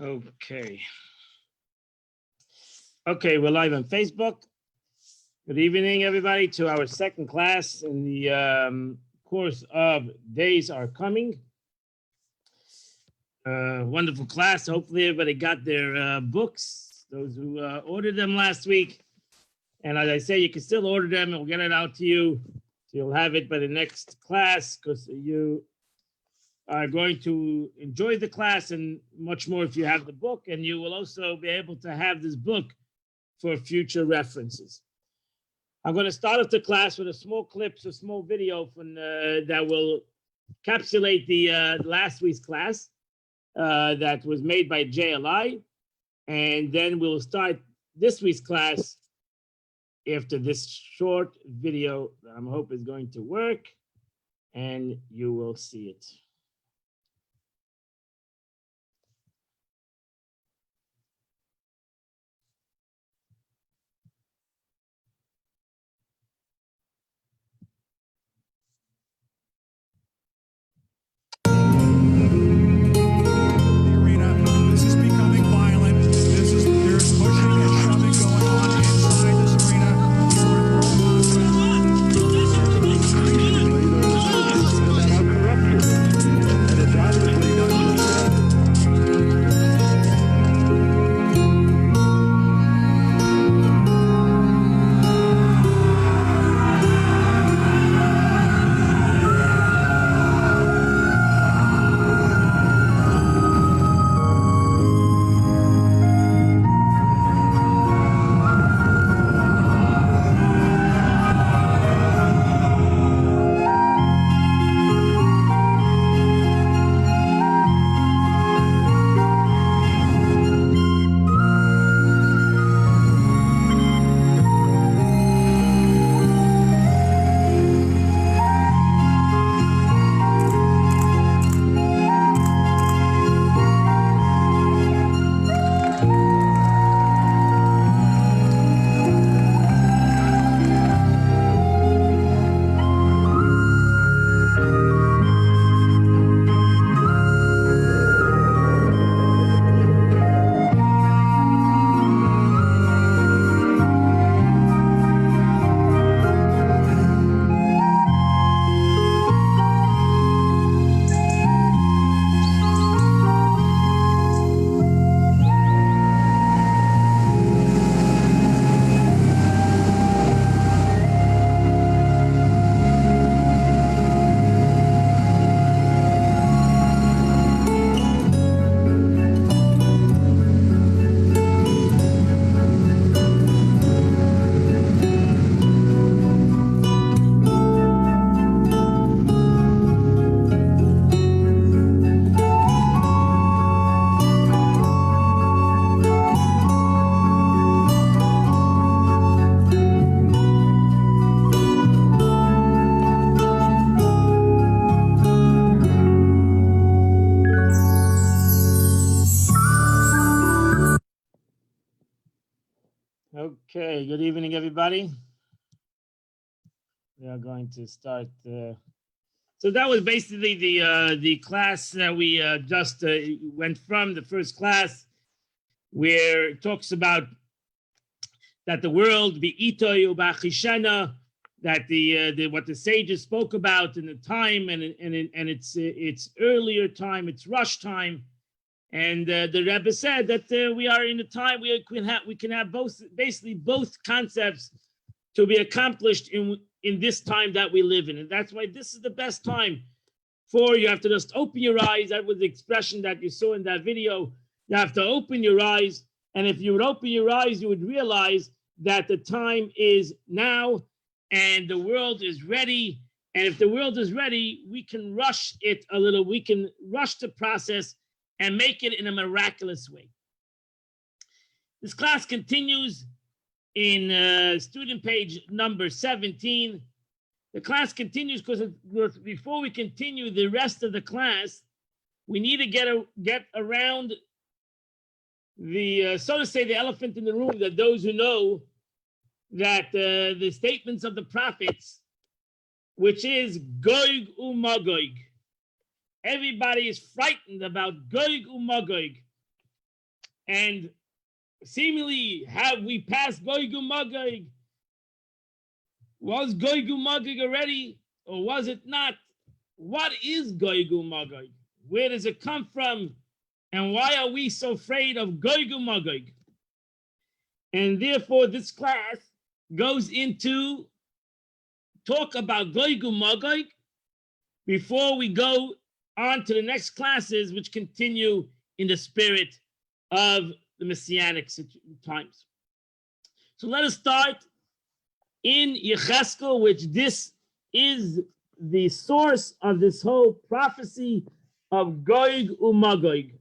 Okay. Okay, we're live on Facebook. Good evening, everybody, to our second class in the course of Days Are Coming. Wonderful class. Hopefully, everybody got their books, those who ordered them last week. And as I say, you can still order them, and we'll get it out to you. So you'll have it by the next class because you are going to enjoy the class and much more if you have the book, and you will also be able to have this book for future references. I'm going to start off the class with a small clip, a small video from that will encapsulate the last week's class that was made by JLI, and then we'll start this week's class after this short video that I hope is going to work, and you will see it. Okay, good evening, everybody. We are going to start. So that was basically the class that we just went from, the first class, where it talks about that the world be itoy ubachishana, that the what the sages spoke about in the time and it's earlier time, it's rush time. And the Rebbe said that we are in a time we can have both, basically both concepts to be accomplished in this time that we live in. And that's why this is the best time for you have to just open your eyes. That was the expression that you saw in that video. You have to open your eyes. And if you would open your eyes, you would realize that the time is now and the world is ready. And if the world is ready, we can rush it a little. We can rush the process and make it in a miraculous way. This class continues in student page number 17. The class continues because before we continue the rest of the class, we need to get around the, so to say, the elephant in the room, that those who know that the statements of the prophets, which is Gog u'Magog. Everybody is frightened about Gog u'Magog. And seemingly, have we passed Gog and Magog? Was Gog and Magog already, or was it not? What is Gog and Magog? Where does it come from? And why are we so afraid of Gog and Magog? And therefore, this class goes into talk about Gog and Magog before we go on to the next classes, which continue in the spirit of the Messianic times. So let us start in Yecheskel, which this is the source of this whole prophecy of Gog and Magog.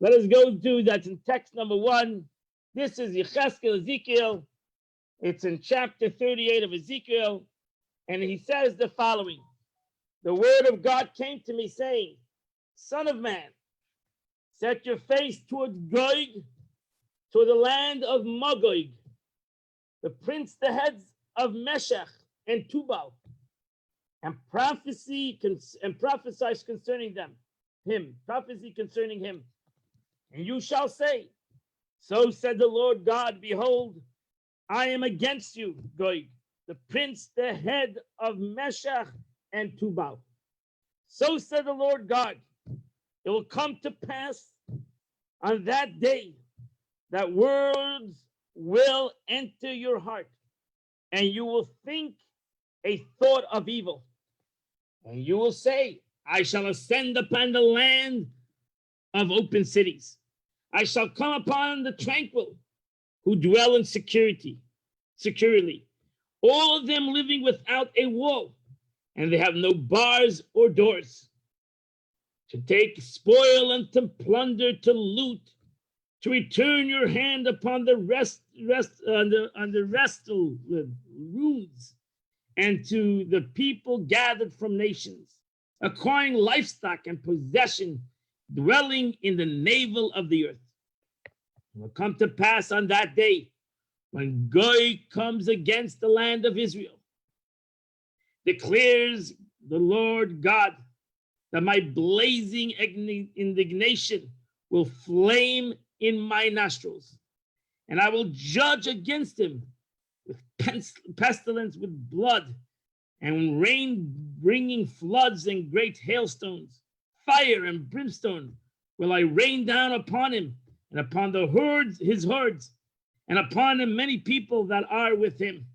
Let us go to that in text number 1. This is Yecheskel, Ezekiel. It's in chapter 38 of Ezekiel. And he says the following. The word of God came to me saying, Son of man, set your face towards Gog, to the land of Magog, the prince, the heads of Meshech and Tubal, and prophesy concerning him. And you shall say, so said the Lord God, behold, I am against you, Gog, the prince, the head of Meshech and Tubal. So said the Lord God, it will come to pass on that day that words will enter your heart, and you will think a thought of evil. And you will say, I shall ascend upon the land of open cities. I shall come upon the tranquil who dwell in securely, all of them living without a wall, and they have no bars or doors, to take spoil and to plunder, to loot, to return your hand upon the restful ruins, and to the people gathered from nations, acquiring livestock and possession, dwelling in the navel of the earth. It will come to pass on that day, when Gog comes against the land of Israel, declares the Lord God, that my blazing indignation will flame in my nostrils, and I will judge against him with pestilence, with blood, and rain bringing floods and great hailstones, fire and brimstone will I rain down upon him, and upon the herds, his herds, and upon the many people that are with him.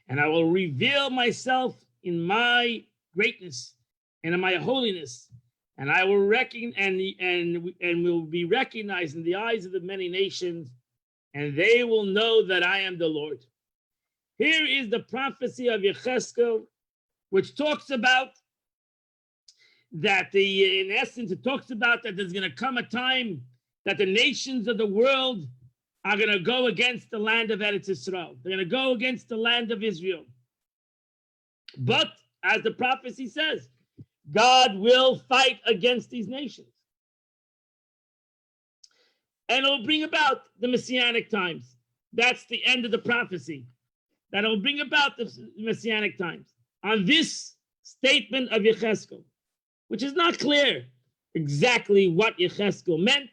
And I will reveal myself in my greatness and in my holiness, and I will and will be recognized in the eyes of the many nations, and they will know that I am the Lord. Here is the prophecy of Yecheskel, which talks about that in essence, it talks about that there's going to come a time that the nations of the world are going to go against the land of Eretz Yisrael. They're going to go against the land of Israel. But as the prophecy says, God will fight against these nations. And it'll bring about the Messianic times. That's the end of the prophecy. That will bring about the Messianic times. On this statement of Yecheskel, which is not clear exactly what Yecheskel meant.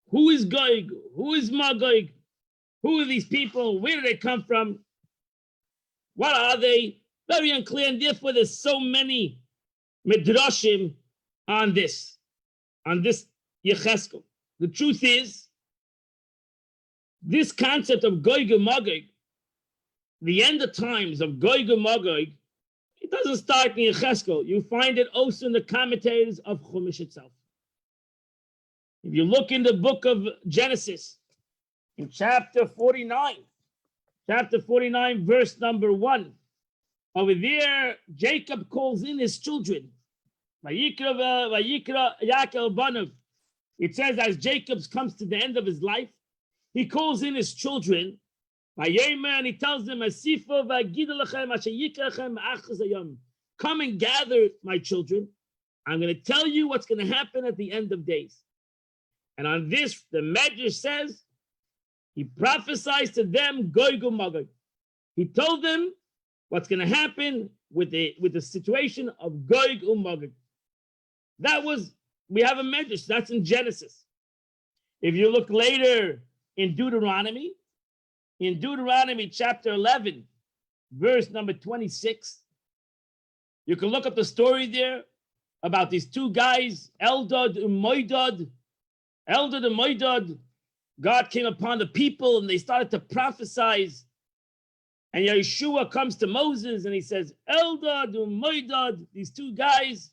Who is Gog? Who is Magog? Who are these people? Where do they come from? What are they? Very unclear, and therefore there's so many midrashim on this Yecheskel. The truth is, this concept of Gog and Magog, the end of times of Gog and Magog, it doesn't start in Yecheskel. You find it also in the commentaries of Chumash itself. If you look in the book of Genesis, in chapter 49, verse number 1, over there, Jacob calls in his children. Vayikra Yaakov Banav. It says, as Jacob comes to the end of his life, he calls in his children, and he tells them, come and gather, my children. I'm going to tell you what's going to happen at the end of days. And on this, the Medrash says, he prophesies to them Gog and Magog. He told them what's going to happen with the situation of Gog and Magog. That was, we have a Medrash, that's in Genesis. If you look later in Deuteronomy chapter 11, verse number 26, you can look up the story there about these two guys, Eldad and Moidad. Eldad and Moidad, God came upon the people and they started to prophesy. And Yeshua comes to Moses and he says, Eldad and Moidad, these two guys,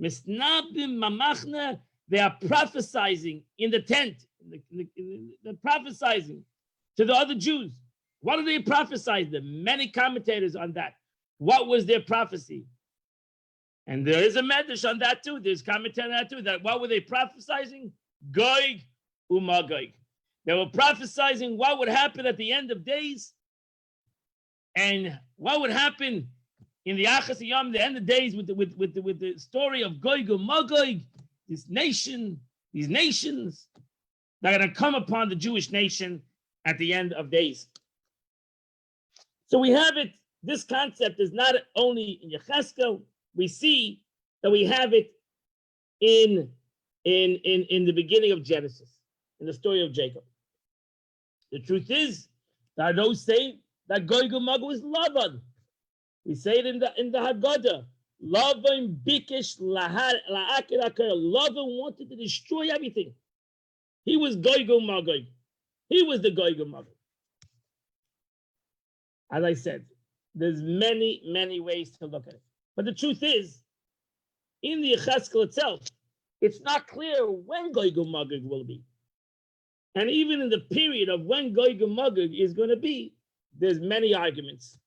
Misnabim Mamachna, they are prophesying in the tent. They're prophesying to the other Jews. What are they prophesying? There are many commentators on that. What was their prophecy? And there is a medrash on that too. There's commentary on that too. That what were they prophesying? Gog umagog. They were prophesying what would happen at the end of days, and what would happen in the Achas Yom, the end of days, with the story of Gog umagog. These nations that are going to come upon the Jewish nation at the end of days. So we have it. This concept is not only in Yecheskel. We see that we have it in the beginning of Genesis, in the story of Jacob. The truth is that those say that Gog and Magog is Lavan. We say it in the Haggadah. Lavan bikesh la'akir akar. Lavan wanted to destroy everything. He was Gog and Magog. He was the Gog and Magog. As I said, there's many ways to look at it. But the truth is, in the Yecheskel itself, it's not clear when Gog and Magog will be. And even in the period of when Gog and Magog is going to be, there's many arguments.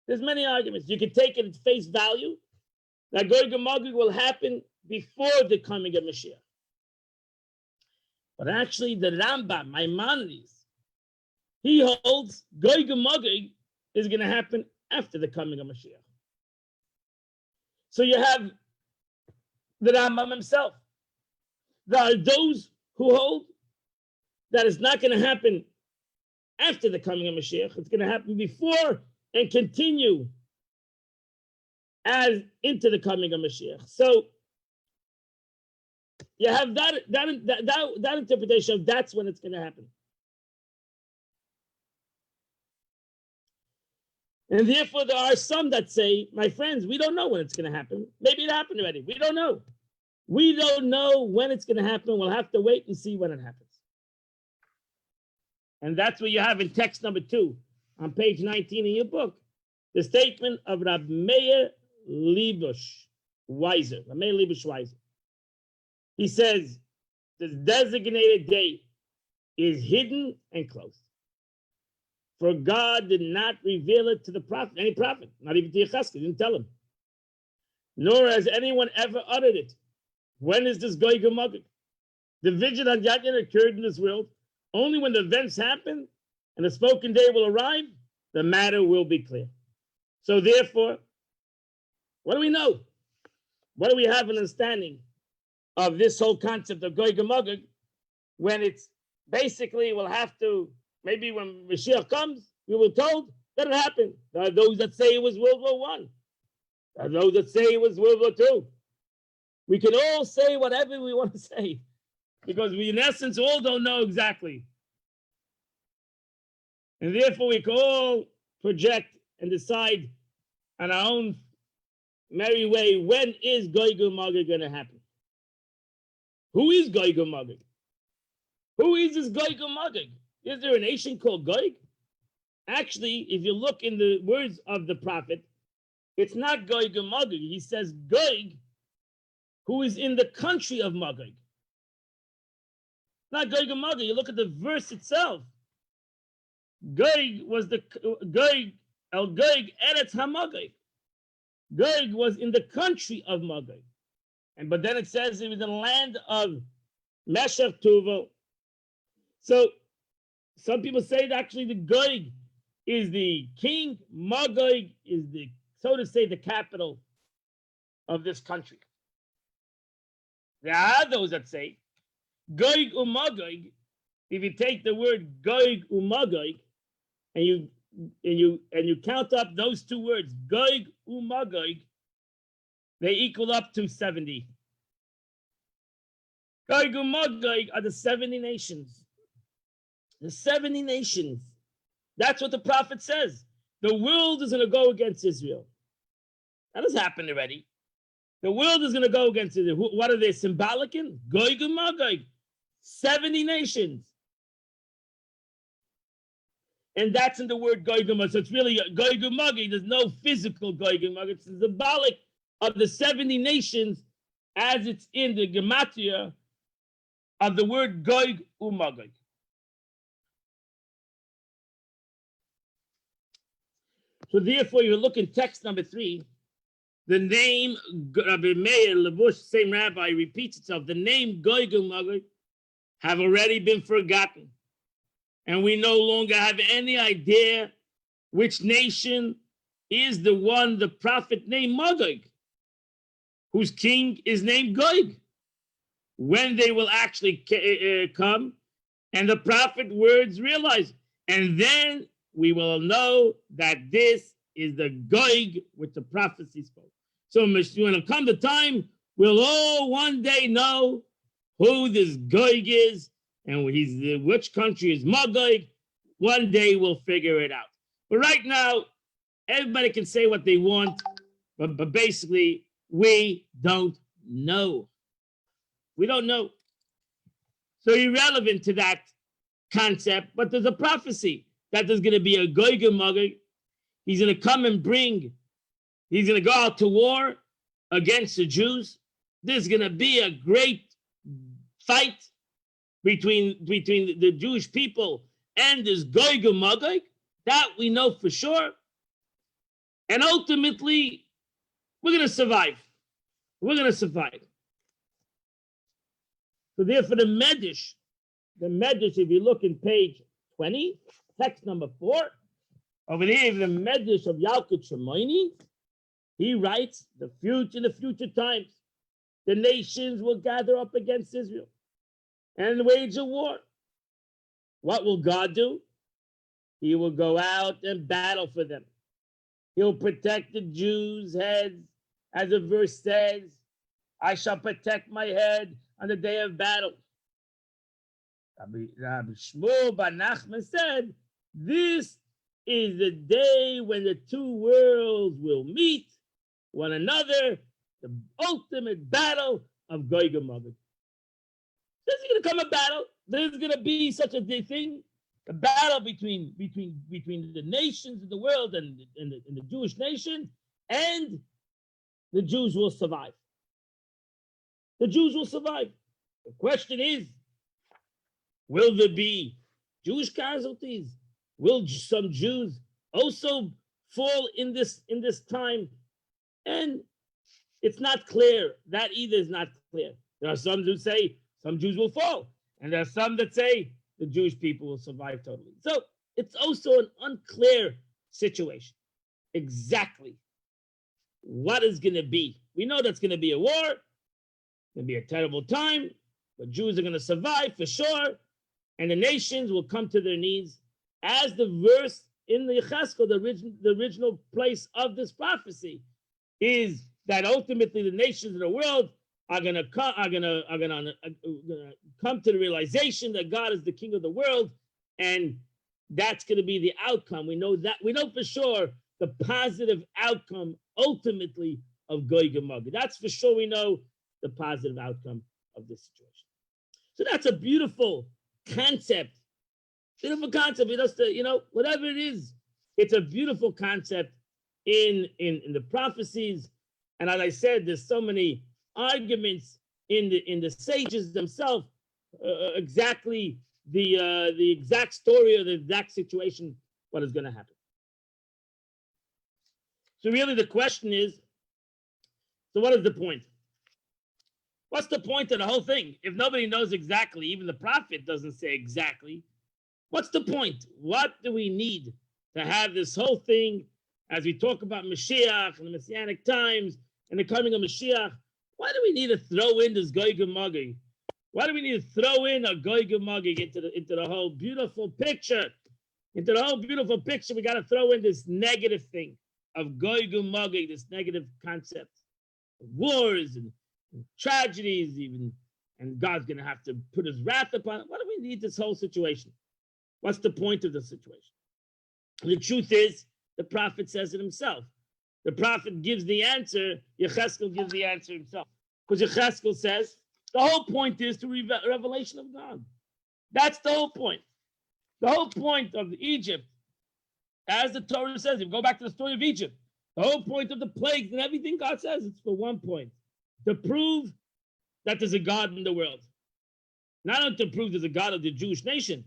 There's many arguments. You can take it at face value that Gog and Magog will happen before the coming of Mashiach. But actually, the Rambam, Maimonides, he holds Gog and Magog is going to happen after the coming of Mashiach. So you have the Rambam himself. There are those who hold that it's not going to happen after the coming of Mashiach. It's going to happen before and continue as into the coming of Mashiach. So you have that interpretation of that's when it's going to happen. And therefore, there are some that say, my friends, we don't know when it's going to happen. Maybe it happened already. We don't know. We don't know when it's going to happen. We'll have to wait and see when it happens. And that's what you have in text number 2 on page 19 in your book. The statement of Rab Meir Leibush Weiser. Rab Meir Leibush Weiser. He says, this designated day is hidden and closed. For God did not reveal it to the prophet, any prophet, not even to Yecheskel, didn't tell him. Nor has anyone ever uttered it. When is this Gog and Magog? The vision had not yet occurred in this world. Only when the events happen and the spoken day will arrive, the matter will be clear. So therefore, what do we know? What do we have an understanding of this whole concept of Gog and Magog when it's basically we'll have to, maybe when Mashiach comes, we were told that it happened. There are those that say it was World War I. There are those that say it was World War II. We can all say whatever we want to say because we, in essence, all don't know exactly. And therefore, we can all project and decide on our own merry way, when is Gog and Magog going to happen? Who is Gog and Magog? Who is this Gog and Magog? Is there a nation called Gog? Actually, if you look in the words of the prophet, it's not Gog and Magog. He says Gog, who is in the country of Magog. Not Gog and Magog. You look at the verse itself. Gog was the Gog, El Gog Eretz HaMagog. Gog was in the country of Magog. But then it says it was in the land of Meshech Tuvel. So some people say that actually the Gog is the king. Magog is the, so to say, the capital of this country. There are those that say Gog umagog. If you take the word Gog umagog and you count up those two words, Gog umagog, they equal up to 70. Gog and Magog are the 70 nations. The 70 nations. That's what the prophet says. The world is going to go against Israel. That has happened already. The world is going to go against Israel. What are they symbolic in? Gog and Magog. 70 nations. And that's in the word Gog and Magog. So it's really Gog and Magog. There's no physical Gog and Magog. It's symbolic of the 70 nations as it's in the gematria of the word Gog and Magog. So therefore, you look in text number 3, the name Rabbi Meir Levush, same rabbi, repeats itself. The name Gog and Magog have already been forgotten. And we no longer have any idea which nation is the one the prophet named Magog, whose king is named Gog. When they will actually come, and the prophet words realize, and then we will know that this is the Gog which the prophecy spoke. So when it come the time, we'll all one day know who this Gog is, and which country is Magog. One day we'll figure it out. But right now, everybody can say what they want, but basically, we don't know. We don't know. So irrelevant to that concept, but there's a prophecy that there's going to be a Gog and Magog. He's going to come and he's going to go out to war against the Jews. There's going to be a great fight between the Jewish people and this Gog and Magog. That we know for sure. And ultimately, we're going to survive. We're going to survive. So therefore, the Medrash, if you look in page 20, text number 4, over there, the Medrash of Yalkut Shimoni, he writes, in the future times, the nations will gather up against Israel and wage a war. What will God do? He will go out and battle for them. He'll protect the Jews' heads, as the verse says, I shall protect my head on the day of battle. Rabbi Shmuel bar Nachman said, this is the day when the two worlds will meet one another, the ultimate battle of Gog and Magog. There's going to come a battle. There's going to be such a thing, a battle between the nations of the world and the Jewish nation, and the Jews will survive. The Jews will survive. The question is, will there be Jewish casualties? Will some Jews also fall in this time? And it's not clear. That either is not clear. There are some who say some Jews will fall, and there are some that say the Jewish people will survive totally. So it's also an unclear situation. Exactly what is going to be. We know that's going to be a war. It's going to be a terrible time, but Jews are going to survive for sure, and the nations will come to their knees, as the verse in the Yechezkel, the original place of this prophecy, is that ultimately the nations of the world are going to come to the realization that God is the king of the world, and that's going to be the outcome. We know for sure the positive outcome ultimately of Gog and Magog. That's for sure. We know the positive outcome of this situation. So that's a beautiful concept. Beautiful concept. Whatever it is, it's a beautiful concept in the prophecies. And as I said, there's so many arguments in the sages themselves, exactly the exact story or the exact situation, what is going to happen. So really the question is, so what is the point? What's the point of the whole thing? If nobody knows exactly, even the prophet doesn't say exactly, what's the point? What do we need to have this whole thing as we talk about Mashiach and the Messianic times and the coming of Mashiach? Why do we need to throw in this Gog and Magog? Why do we need to throw in a Gog and Magog into the whole beautiful picture? Into the whole beautiful picture, we got to throw in this negative thing of Gog and Magog, this negative concept of wars and tragedies, even and God's going to have to put his wrath upon it. What do we need this whole situation? What's the point of the situation? The truth is, the prophet says it himself. The prophet gives the answer, Yecheskel gives the answer himself. Because Yecheskel says, the whole point is to revelation of God. That's the whole point. The whole point of Egypt, as the Torah says, if you go back to the story of Egypt, the whole point of the plagues and everything God says, it's for one point, to prove that there's a God in the world. Not only to prove there's a God of the Jewish nation,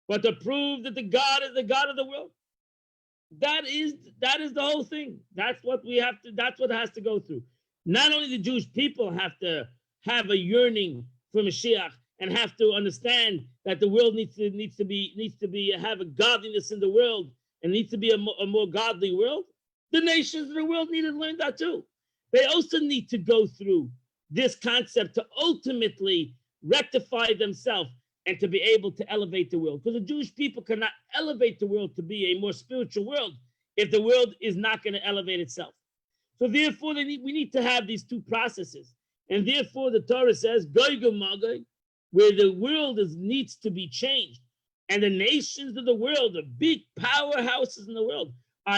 but to prove that the God is the God of the world. That is the whole thing. That's what we have to, that's what has to go through. Not only the Jewish people have to have a yearning for Mashiach and have to understand that the world needs to have a godliness in the world and needs to be a more godly world. The nations of the world need to learn that too. They also need to go through this concept to ultimately rectify themselves and to be able to elevate the world. Because the Jewish people cannot elevate the world to be a more spiritual world if the world is not going to elevate itself. So therefore, we need to have these two processes. And therefore, the Torah says, Goy Magoi, where the world needs to be changed. And the nations of the world, the big powerhouses in the world,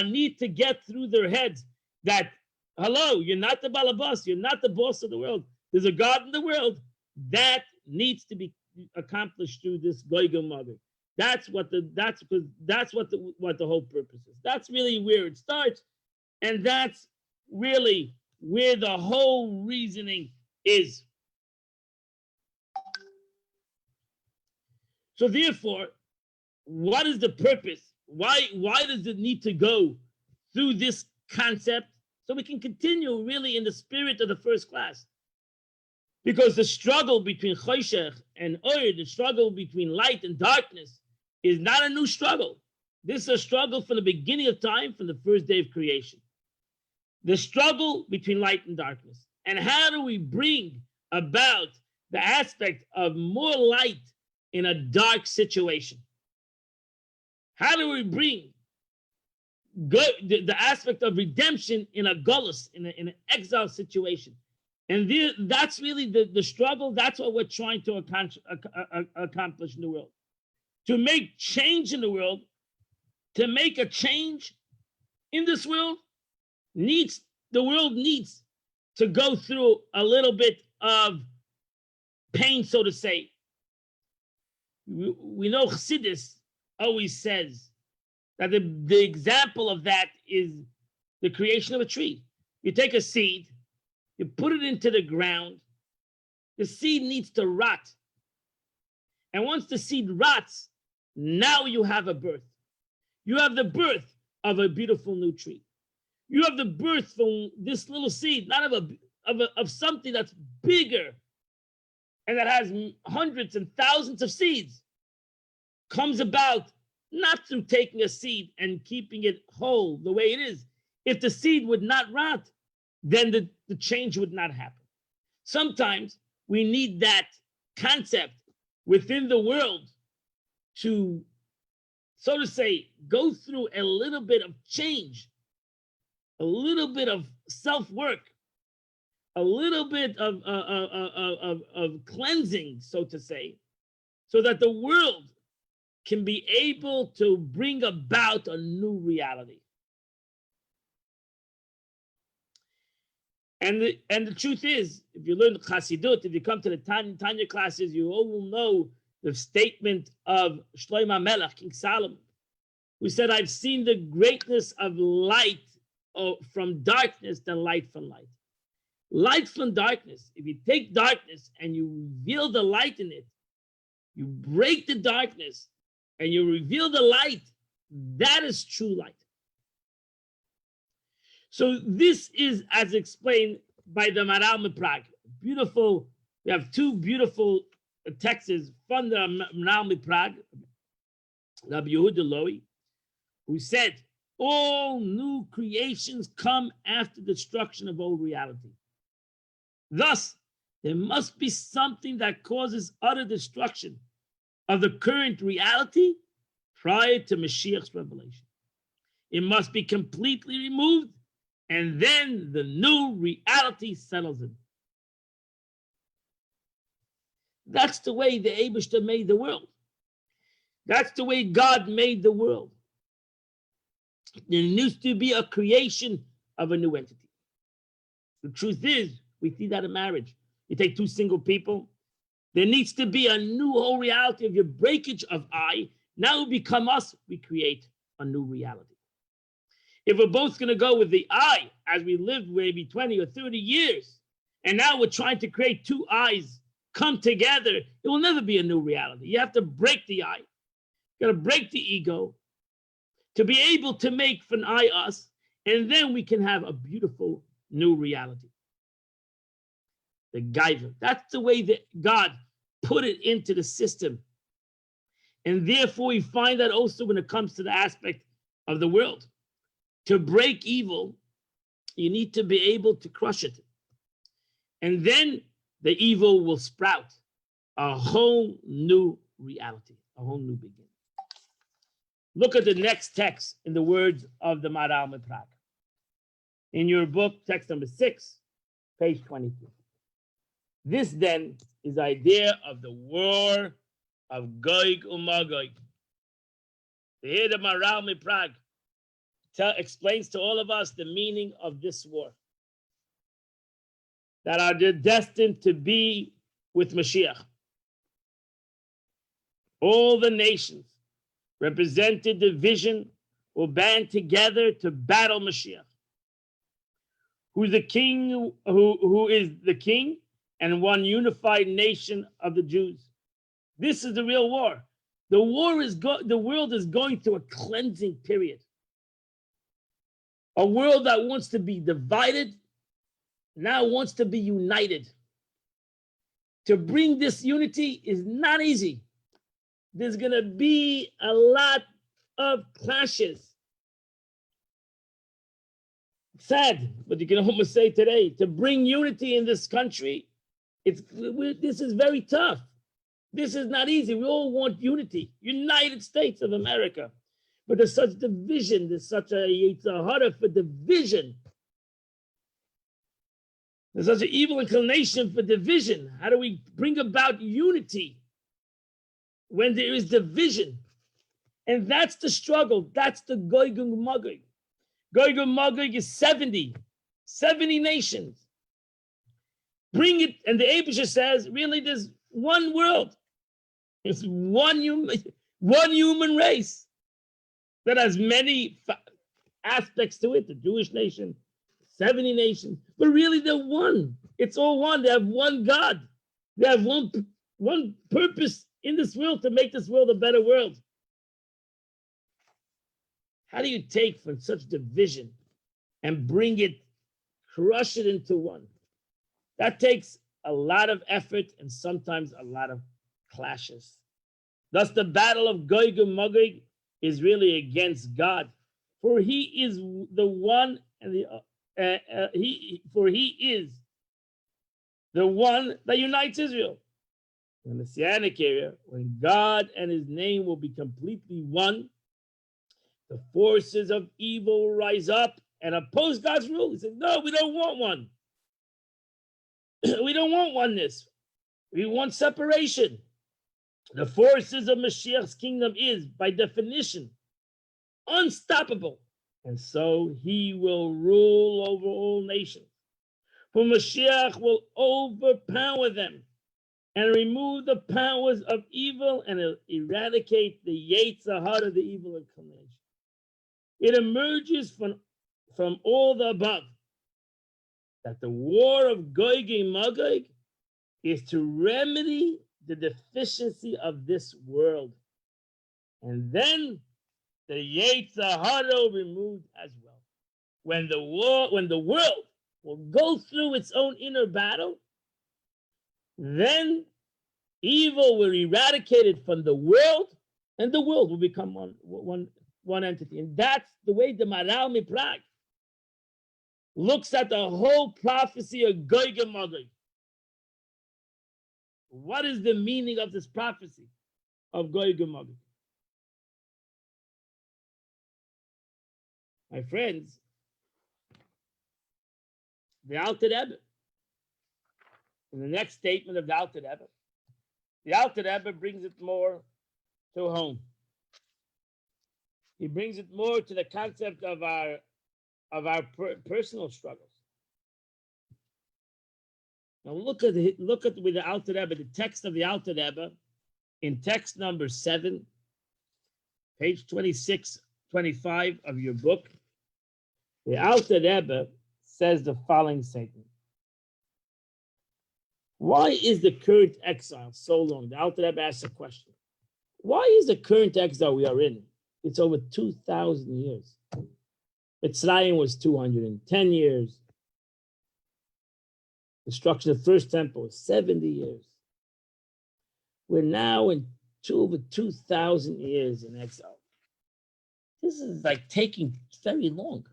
need to get through their heads that, hello, you're not the balabas, you're not the boss of the world. There's a God in the world. That needs to be accomplished through this Goy Magoi. That's what the whole purpose is. That's really where it starts, and that's really where the whole reasoning is. So therefore, what is the purpose? Why does it need to go through this concept so we can continue really in the spirit of the first class? Because the struggle between Choshech and Or, the struggle between light and darkness, is not a new struggle. This is a struggle from the beginning of time, from the first day of creation. The struggle between light and darkness. And how do we bring about the aspect of more light in a dark situation? How do we bring the aspect of redemption in a gullus, in an exile situation? And that's really the struggle. That's what we're trying to accomplish in the world. To make change in the world, to make a change in this world, the world needs to go through a little bit of pain, so to say. We know Chassidus always says that the example of that is the creation of a tree. You take a seed, you put it into the ground, the seed needs to rot. And once the seed rots, now you have a birth. You have the birth of a beautiful new tree. You have the birth from this little seed, not of something that's bigger and that has hundreds and thousands of seeds, comes about not through taking a seed and keeping it whole the way it is. If the seed would not rot, then the change would not happen. Sometimes we need that concept within the world to, so to say, go through a little bit of change, a little bit of self-work, a little bit of cleansing, so to say, so that the world can be able to bring about a new reality. And the truth is, if you learn Chassidut, if you come to the Tanya classes, you all will know the statement of Shlomo Melech, King Solomon, who said, I've seen the greatness of light from darkness than light from light. Light from darkness. If you take darkness and you reveal the light in it, you break the darkness and you reveal the light, that is true light. So this is as explained by the Maharal MiPrague. Beautiful, we have two beautiful texts from the Maharal MiPrague, Rabbi Yehuda Lowy, who said, all new creations come after destruction of old reality. Thus, there must be something that causes utter destruction of the current reality prior to Mashiach's revelation. It must be completely removed, and then the new reality settles in. That's the way the Eibishter made the world. That's the way God made the world. There needs to be a creation of a new entity. The truth is, we see that in marriage. You take two single people, there needs to be a new whole reality of your breakage of I. Now we become us, we create a new reality. If we're both going to go with the I, as we lived maybe 20 or 30 years, and now we're trying to create two I's come together, it will never be a new reality. You have to break the I. You got to break the ego to be able to make an I us, and then we can have a beautiful new reality. The Gaiva. That's the way that God put it into the system. And therefore, we find that also when it comes to the aspect of the world. To break evil, you need to be able to crush it. And then the evil will sprout a whole new reality, a whole new beginning. Look at the next text in the words of the Maharal MiPrague. In your book, text number 6, page 22. This then is the idea of the war of Gog and Magog. Here the Maharal MiPrague explains to all of us the meaning of this war. That are destined to be with Mashiach. All the nations represented division will band together to battle Mashiach. Who's the king, who is the king and one unified nation of the Jews. This is the real war. The war is the world is going through a cleansing period. A world that wants to be divided now wants to be united. To bring this unity is not easy. There's going to be a lot of clashes. Sad, but you can almost say today, to bring unity in this country, this is very tough. This is not easy. We all want unity. United States of America. But there's such division. There's such a Yetzer Hara for division. There's such an evil inclination for division. How do we bring about unity when there is division? And that's the struggle. That's the Gog and Magog. Gog and Magog is 70 nations. Bring it, and the Eibishter says, really, there's one world. It's one human race that has many aspects to it. The Jewish nation, 70 nations, but really they're one. It's all one. They have one God. They have one purpose in this world, to make this world a better world. How do you take from such division and bring it, crush it into one? That takes a lot of effort and sometimes a lot of clashes. Thus, the battle of Gog and Magog is really against God, for He is the one, and He is the one that unites Israel. In the Messianic era, when God and His name will be completely one, the forces of evil will rise up and oppose God's rule. He said, "No, we don't want one. We don't want oneness. We want separation." The forces of Mashiach's kingdom is, by definition, unstoppable. And so He will rule over all nations. For Mashiach will overpower them and remove the powers of evil and eradicate the Yetzer Hara, the evil inclination. It emerges from all the above that the war of Gog and Magog is to remedy the deficiency of this world. And then the Yetzer Hara will be removed as well. When the world will go through its own inner battle, then evil will be eradicated from the world, and the world will become one entity. And that's the way the Maharal MiPrague looks at the whole prophecy of Gog and Magog. What is the meaning of this prophecy of Gog and Magog? My friends, the Alter Rebbe, in the next statement of the Alter Rebbe, The Alter Rebbe brings it more to home. He brings it more to the concept of our personal struggles. Now look at with the Alter Rebbe, the text of the Alter Rebbe, in text number 7, page 26, 25 of your book. The Alter Rebbe says the following statement. Why is the current exile so long? The Alter Rebbe asks a question. Why is the current exile we are in? It's over 2,000 years. Mitzrayim was 210 years. Destruction of the first temple was 70 years. We're now in over 2,000 years in exile. This is like taking very long.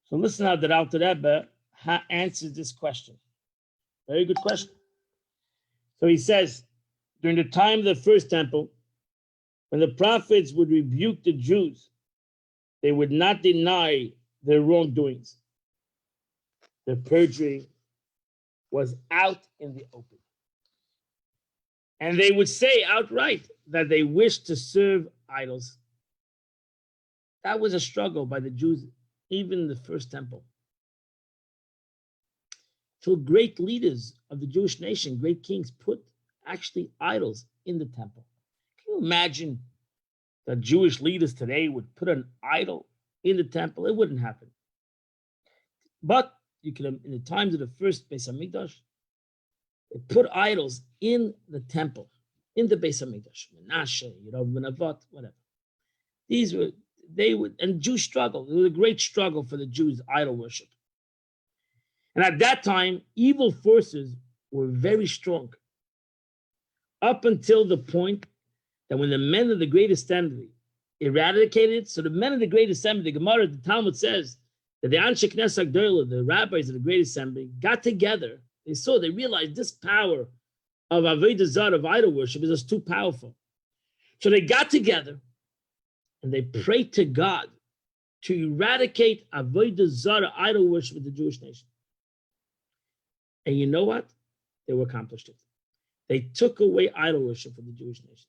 So listen how the Alter Rebbe answers this question. Very good question. So he says, during the time of the first temple, when the prophets would rebuke the Jews, they would not deny their wrongdoings. Their perjury was out in the open. And they would say outright that they wished to serve idols. That was a struggle by the Jews, even in the first temple. Till great leaders of the Jewish nation, great kings, put actually idols in the temple. Can you imagine that Jewish leaders today would put an idol in the temple? It wouldn't happen. But you can, in the times of the first Beis Hamikdash, they put idols in the temple, in the Beis Hamikdash, Menashe, Menavot, whatever. And Jews struggled. It was a great struggle for the Jews, idol worship. And at that time, evil forces were very strong. Up until the point that when the men of the Great Assembly eradicated it, so the men of the Great Assembly, the Gemara, the Talmud says that the Anshe Knesset Gdolah, the rabbis of the Great Assembly, got together. They realized this power of Avodah Zarah, of idol worship, is just too powerful. So they got together and they prayed to God to eradicate Avodah Zarah, idol worship, of the Jewish nation. And you know what? They accomplished it. They took away idol worship from the Jewish nation.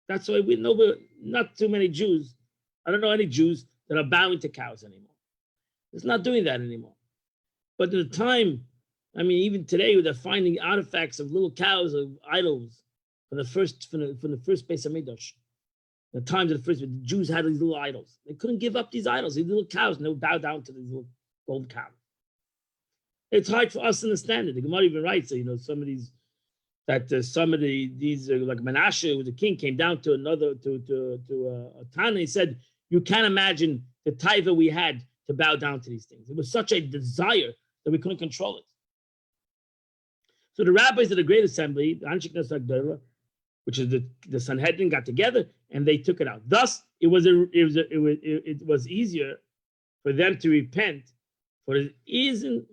That's why we know not too many Jews. I don't know any Jews that are bowing to cows anymore. It's not doing that anymore. But at the time, I mean, even today, they're finding artifacts of little cows, of idols, from the first Beis Hamikdash. The times of the first, the Jews had these little idols. They couldn't give up these idols, these little cows, and they would bow down to these little gold cows. It's hard for us to understand it. The Gemara even writes, some of these, like Menashe, who was a king, came down to a town, and he said, you can't imagine the taiva we had to bow down to these things. It was such a desire that we couldn't control it. So the rabbis of the Great Assembly, the Anshe Knesset Gdolah, which is the Sanhedrin, got together and they took it out. Thus, it was easier for them to repent, for it isn't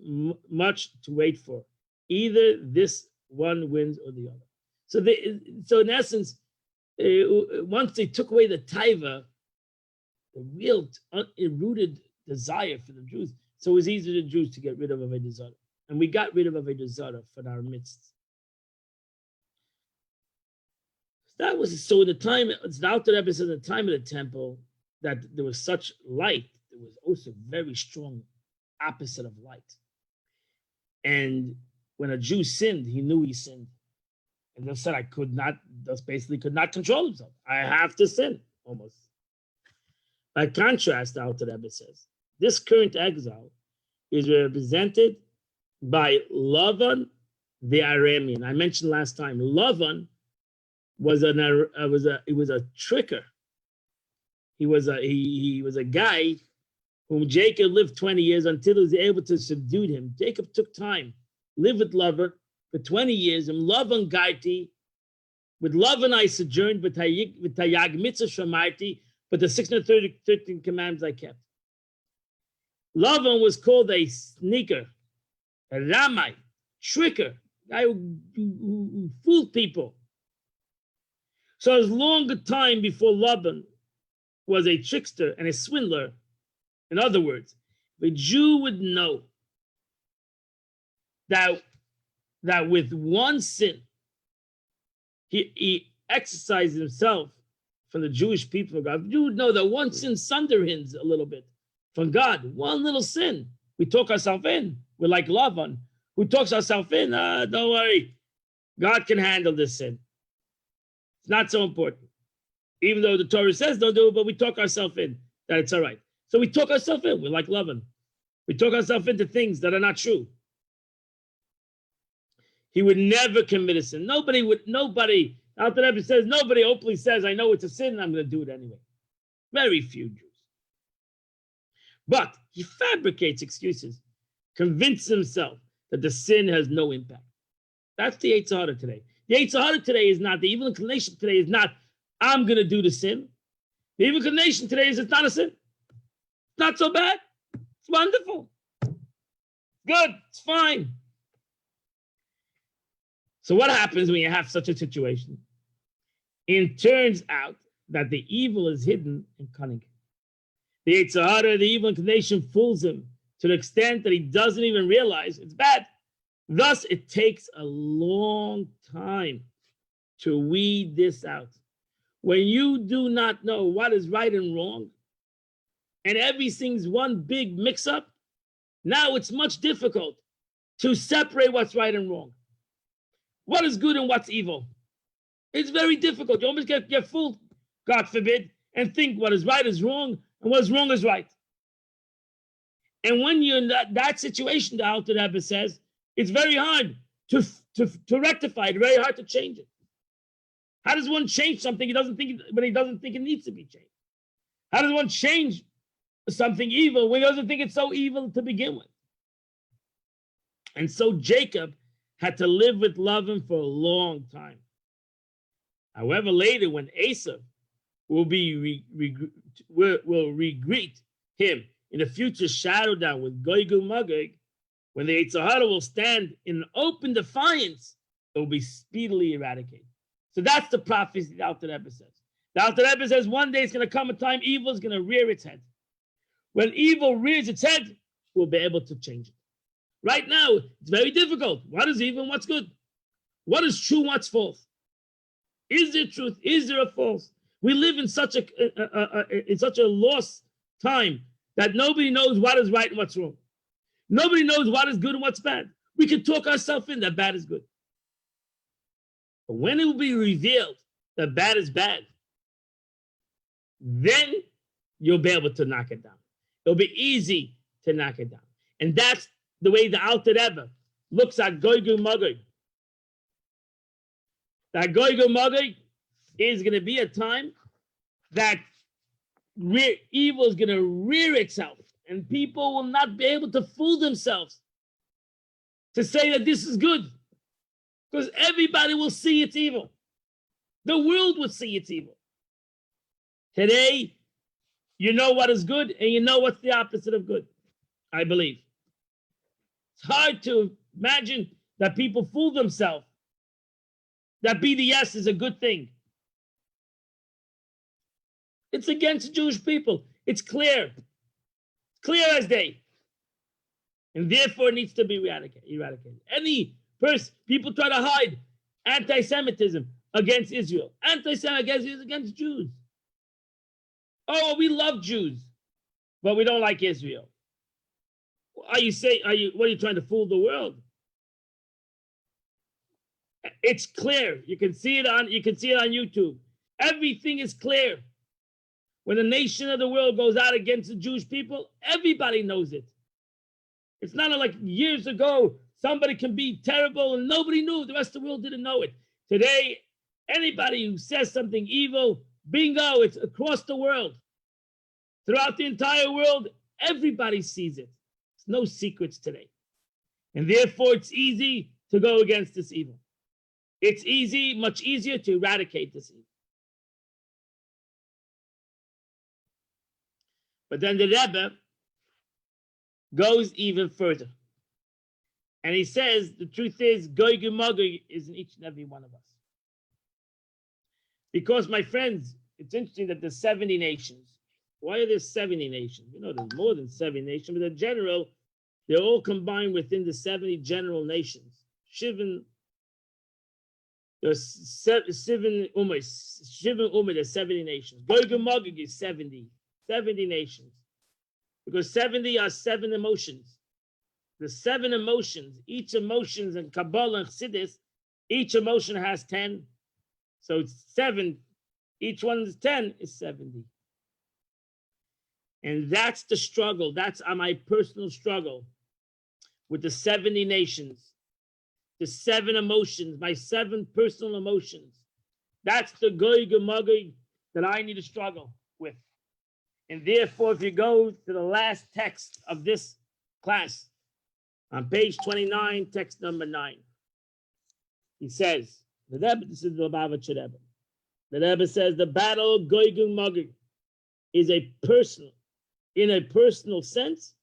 much to wait for. Either this one wins or the other. So in essence, once they took away the taiva, the real rooted desire for the Jews, so it was easier for the Jews to get rid of Avodah Zarah. And we got rid of Avodah Zarah from our midst. That was so. In the time, it's the Alter Rebbe says, at the time of the temple, that there was such light. There was also very strong opposite of light. And when a Jew sinned, he knew he sinned, and they said, could not control himself. I have to sin, almost. By contrast, the Alter Rebbe says, this current exile is represented by Lavan the Aramean. I mentioned last time, Lavan was a tricker. He was a guy whom Jacob lived 20 years until he was able to subdue him. Jacob took time, lived with Lavan for 20 years, and Lavan Gaiti, with Lavan I sojourned, with Tayag Mitzvah Shamarti, but the 613 commandments I kept. Lavan was called a sneaker, a ramai, tricker, guy who fooled people. So as long a time before Laban was a trickster and a swindler, in other words, the Jew would know that that with one sin, he exercises himself from the Jewish people of God. You would know that one sin sunderhins a little bit from God. One little sin, we talk ourselves in. We're like Lavan, who talks ourselves in. Don't worry, God can handle this sin. It's not so important. Even though the Torah says don't do it, but we talk ourselves in that it's all right. So we talk ourselves in. We're like Lavan. We talk ourselves into things that are not true. He would never commit a sin. Nobody, Alter Rebbe says, nobody openly says, I know it's a sin, and I'm going to do it anyway. Very few Jews. But he fabricates excuses, convinces himself that the sin has no impact. That's the Yetzer Hara today. The Yetzer Hara today is not, the evil inclination today is not, I'm going to do the sin. The evil inclination today is, it's not a sin. It's not so bad. It's wonderful. Good. It's fine. So what happens when you have such a situation? It turns out that the evil is hidden and cunning. The Yetzer Hara, the evil inclination, fools him to the extent that he doesn't even realize it's bad. Thus, it takes a long time to weed this out. When you do not know what is right and wrong, and everything's one big mix-up, now it's much difficult to separate what's right and wrong. What is good and what's evil? It's very difficult. You almost get fooled, God forbid, and think what is right is wrong and what is wrong is right. And when you're in that situation, the Alter Rebbe says, it's very hard to rectify it, very hard to change it. How does one change something he doesn't think it needs to be changed? How does one change something evil when he doesn't think it's so evil to begin with? And so Jacob had to live with Lavan for a long time. However, later when Esav will regreet him in the future shadow down with Gog and Magog, when the Yetzer Hara will stand in open defiance, it will be speedily eradicated. So that's the prophecy the Alter Rebbe says. The Alter Rebbe says one day it's going to come a time evil is going to rear its head. When evil rears its head, we'll be able to change it. Right now, it's very difficult. What is evil and what's good? What is true and what's false? Is there truth? Is there a false? We live in such a lost time that nobody knows what is right and what's wrong. Nobody knows what is good and what's bad. We can talk ourselves in that bad is good. But when it will be revealed that bad is bad, then you'll be able to knock it down. It'll be easy to knock it down. And that's the way the Alter Rebbe looks at Gog and Magog. That Gog and Magog is going to be a time that evil is going to rear itself, and people will not be able to fool themselves to say that this is good, because everybody will see it's evil. The world will see it's evil. Today, you know what is good, and you know what's the opposite of good, I believe. It's hard to imagine that people fool themselves that BDS is a good thing. It's against Jewish people. It's clear. Clear as day. And therefore it needs to be eradicated. Any person, people try to hide anti-Semitism against Israel. Anti-Semitism against Jews. Oh, we love Jews, but we don't like Israel. What are you trying to fool the world? It's clear. You can see it on YouTube. Everything is clear. When a nation of the world goes out against the Jewish people, everybody knows it. It's not like years ago, somebody can be terrible and nobody knew. The rest of the world didn't know it. Today, anybody who says something evil, bingo, it's across the world. Throughout the entire world, everybody sees it. There's no secrets today. And therefore, it's easy to go against this evil. It's much easier to eradicate this evil. But then the Rebbe goes even further. And he says, the truth is, Gog and Magog is in each and every one of us. Because, my friends, it's interesting that there's 70 nations. Why are there 70 nations? You know, there's more than 70 nations, but in general, they're all combined within the 70 general nations. Shivan, there's seven umas, Shivan umah, there's 70 nations. Gog and Magog is 70 nations. Because 70 are 7 emotions. The 7 emotions, each emotions in Kabbalah and Chassidus, each emotion has 10. So it's 7, each one is 10, is 70. And that's the struggle. That's my personal struggle with the 70 nations, the 7 emotions, my 7 personal emotions. That's the Gog and Magog that I need to struggle with. And therefore, if you go to the last text of this class, on page 29, text number 9, he says, the Rebbe, this is the Lubavitcher Rebbe. The Rebbe says the battle of Gog and Magog is in a personal sense,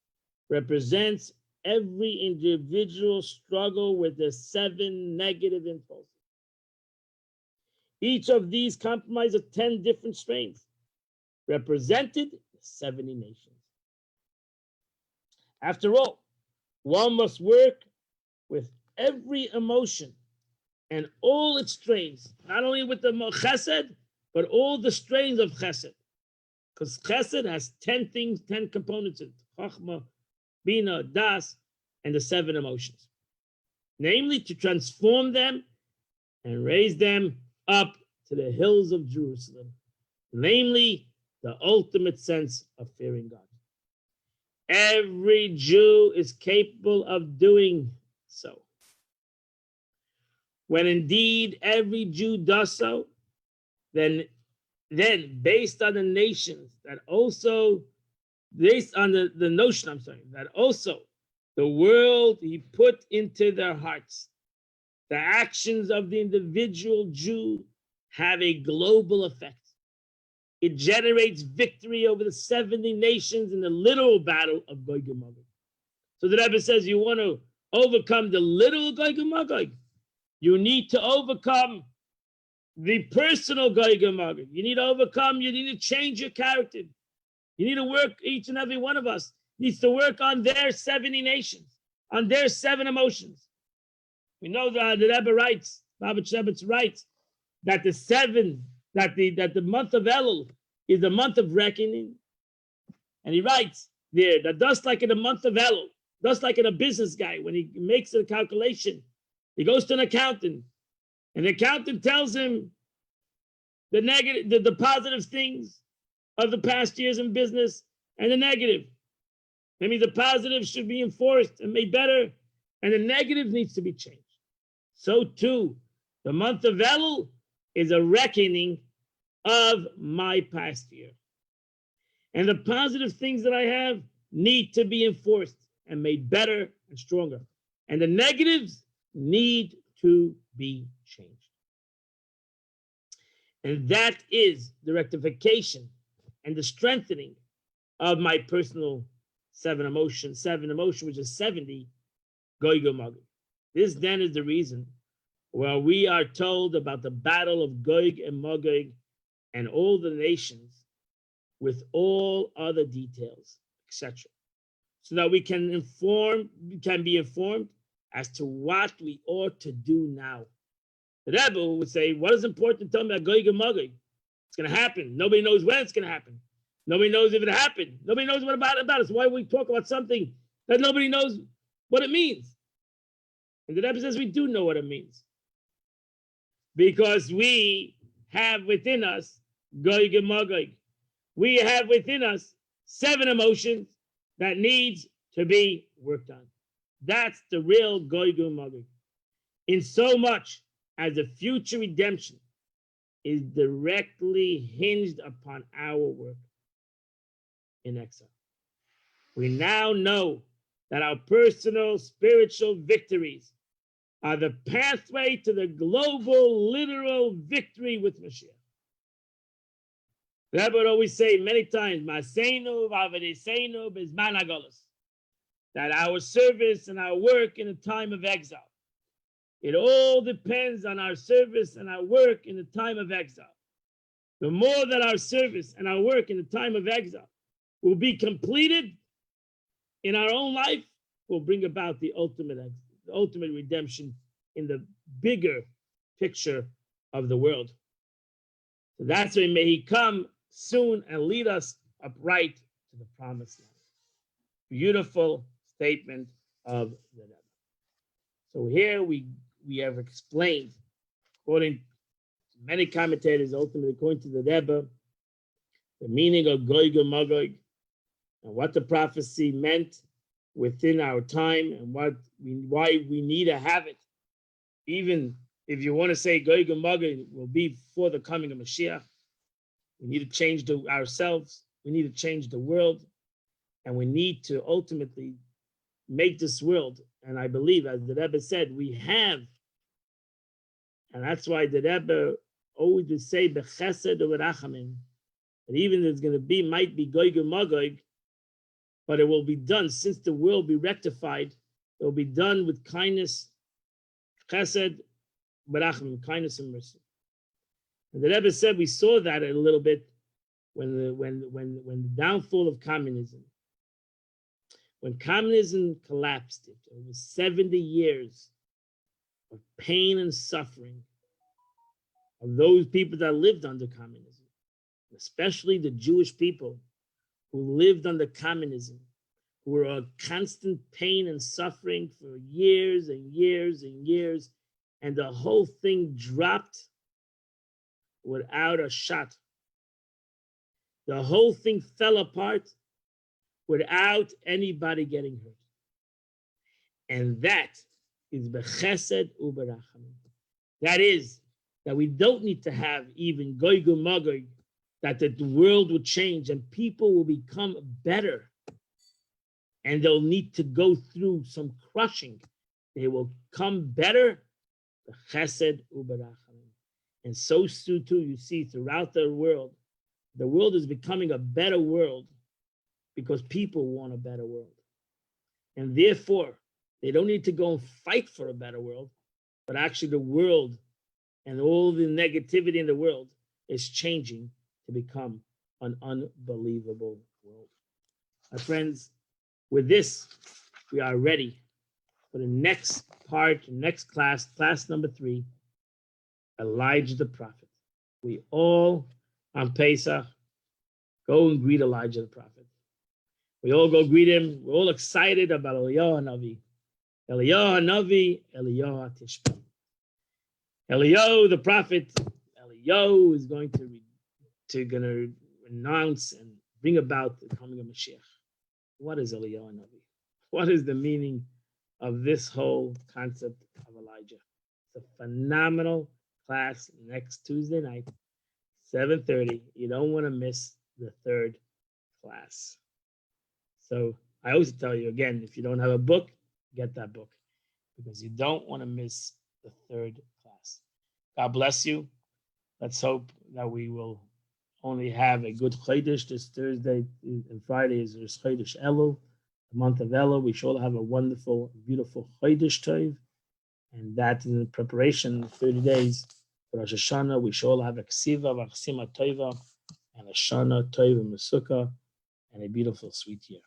represents every individual struggle with the 7 negative impulses. Each of these compromises 10 different strains, represented 70 nations. After all, one must work with every emotion and all its strains, not only with the chesed, but all the strains of chesed. Because chesed has 10 things, 10 components in it: chachma, bina, das, and the 7 emotions. Namely, to transform them and raise them up to the hills of Jerusalem. Namely, the ultimate sense of fearing God. Every Jew is capable of doing so. When indeed every Jew does so, then based on the nations that also, based on the notion, that also the world he put into their hearts, the actions of the individual Jew have a global effect. It generates victory over the 70 nations in the literal battle of Gog and Magog. So the Rebbe says, you want to overcome the literal Gog and Magog, you need to overcome the personal Gog and Magog. You need to change your character. You need to work, each and every one of us needs to work on their 70 nations, on their 7 emotions. We know that the Rebbe writes, Lubavitcher Rebbe writes, that the month of Elul is the month of reckoning. And he writes there that just like in the month of Elul, just like in a business guy, when he makes a calculation, he goes to an accountant, and the accountant tells him the negative, the positive things of the past years in business and the negative. I mean, the positive should be enforced and made better, and the negative needs to be changed. So too, the month of Elul is a reckoning of my past year. And the positive things that I have need to be enforced and made better and stronger. And the negatives need to be changed. And that is the rectification and the strengthening of my personal 7 emotion, which is 70, Gog and Magog. This then is the reason where we are told about the battle of Gog and Magog and all the nations with all other details, etc. So that we can be informed as to what we ought to do now. The Rebbe would say, what is important? Tell me about Gog and Magog. It's going to happen. Nobody knows when it's going to happen. Nobody knows if it happened. Nobody knows what about it. So why we talk about something that nobody knows what it means? And the Rebbe says we do know what it means. Because we have within us Gog and Magog. We have within us 7 emotions that needs to be worked on. That's the real Gog and Magog. In so much as the future redemption is directly hinged upon our work in exile. We now know that our personal spiritual victories are the pathway to the global literal victory with Mashiach. The Rebbe would always say many times, Maseinu v'avadeseinu b'zman hagolus, that our service and our work in a time of exile, it all depends on our service and our work in the time of exile. The more that our service and our work in the time of exile will be completed in our own life, will bring about the ultimate redemption in the bigger picture of the world. So that's why may he come soon and lead us upright to the promised land. Beautiful statement of the Rebbe. So here we have explained, according to many commentators, ultimately according to the Rebbe, the meaning of Gog and Magog, and what the prophecy meant within our time, and why we need to have it. Even if you want to say Gog and Magog will be before the coming of Mashiach, we need to change ourselves. We need to change the world, and we need to ultimately make this world. And I believe, as the Rebbe said, we have, and that's why the Rebbe always would say bechesed u'berachamim, that even there's going to be, might be Gog and Magog, but it will be done, since the world be rectified, it will be done with kindness, chesed, berachim, kindness and mercy. And the Rebbe said we saw that a little bit when the downfall of communism. When communism collapsed, it was 70 years of pain and suffering of those people that lived under communism, especially the Jewish people who lived under communism, who were a constant pain and suffering for years and years and years, and the whole thing dropped without a shot. The whole thing fell apart without anybody getting hurt. And that is bechesed u'berachamim. That is, that we don't need to have even Gog and Magog, that the world will change and people will become better. And they'll need to go through some crushing. They will come better, bechesed u'berachamim. And so too, you see throughout the world is becoming a better world because people want a better world. And therefore, they don't need to go and fight for a better world, but actually the world and all the negativity in the world is changing to become an unbelievable world. My friends, with this, we are ready for the next part, next class, class number 3, Elijah the prophet. We all, on Pesach, go and greet Elijah the prophet. We all go greet him. We're all excited about Eliyahu Hanavi. Eliyahu Hanavi, Eliyahu Tishbi. Eliyahu the prophet, Eliyahu is going to announce and bring about the coming of Mashiach. What is Eliyahu Hanavi? What is the meaning of this whole concept of Elijah? It's a phenomenal class next Tuesday night, 7:30. You don't want to miss the 3rd class. So I always tell you again, if you don't have a book, get that book, because you don't want to miss the 3rd class. God bless you. Let's hope that we will only have a good Chodesh this Thursday and Friday is Rosh Chodesh Elul, the month of Elul. We shall have a wonderful, beautiful Chodesh Tov, and that in the preparation 30 days for Rosh Hashanah. We shall have a Ksiva, V'Chsima Tova, and a Shana Tova Mesukah, and a beautiful sweet year.